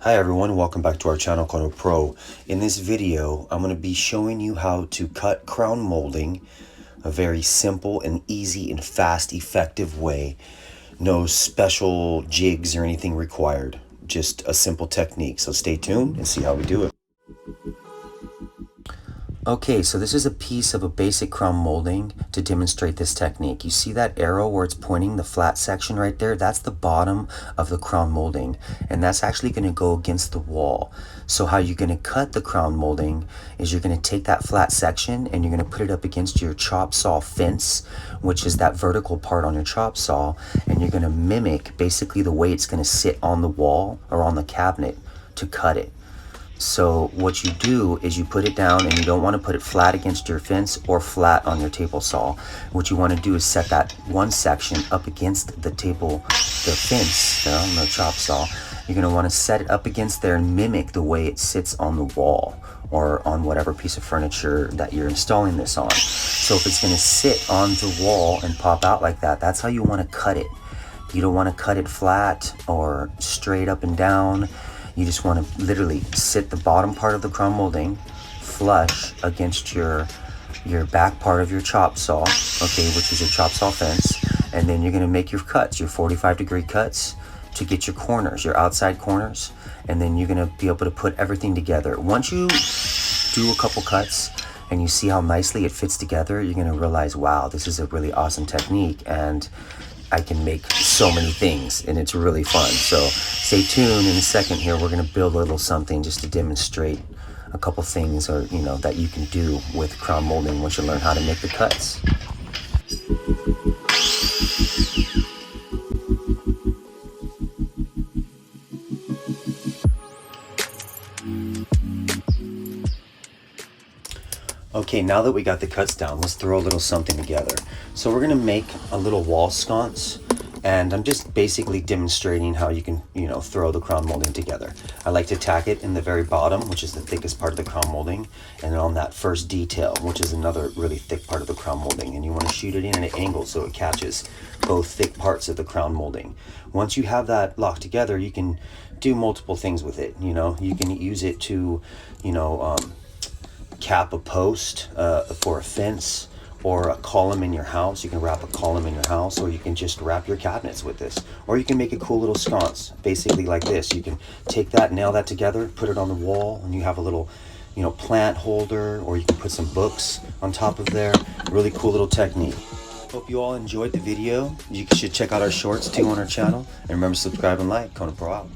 Hi everyone, welcome back to our channel called Pro. In this video, I'm going to be showing you how to cut crown molding, a very simple and easy and fast, effective way. No special jigs or anything required, just a simple technique. So stay tuned and see how we do it. Okay, so this is a piece of a basic crown molding to demonstrate this technique. You see that arrow where it's pointing, the flat section right there? That's the bottom of the crown molding, and that's actually going to go against the wall. So how you're going to cut the crown molding is you're going to take that flat section and you're going to put it up against your chop saw fence, which is that vertical part on your chop saw, and you're going to mimic basically the way it's going to sit on the wall or on the cabinet to cut it. So what you do is you put it down, and you don't want to put it flat against your fence or flat on your table saw. What you want to do is set that one section up against the fence there on the chop saw. You're going to want to set it up against there and mimic the way it sits on the wall or on whatever piece of furniture that you're installing this on. So if it's going to sit on the wall and pop out like that, that's how you want to cut it. You don't want to cut it flat or straight up and down. You just want to literally sit the bottom part of the crown molding flush against your back part of your chop saw, okay, which is your chop saw fence, and then you're going to make your cuts, your 45-degree cuts to get your corners, your outside corners, and then you're going to be able to put everything together. Once you do a couple cuts and you see how nicely it fits together, you're going to realize, wow, this is a really awesome technique, and I can make so many things, and it's really fun. So stay tuned. In a second here, we're going to build a little something just to demonstrate a couple things, or that you can do with crown molding once you learn how to make the cuts. Okay, now that we got the cuts down, let's throw a little something together. So we're gonna make a little wall sconce, and I'm just basically demonstrating how you can, throw the crown molding together. I like to tack it in the very bottom, which is the thickest part of the crown molding, and then on that first detail, which is another really thick part of the crown molding, and you want to shoot it in at an angle so it catches both thick parts of the crown molding. Once you have that locked together, you can do multiple things with it. You can use it to, cap a post for a fence or a column in your house. You can wrap a column in your house, or you can just wrap your cabinets with this, or you can make a cool little sconce basically like this. You can take that, nail that together, put it on the wall, and you have a little plant holder, or you can put some books on top of there. Really cool little technique. Hope you all enjoyed the video. You should check out our shorts too on our channel, and remember to subscribe and like. Kona Pro out.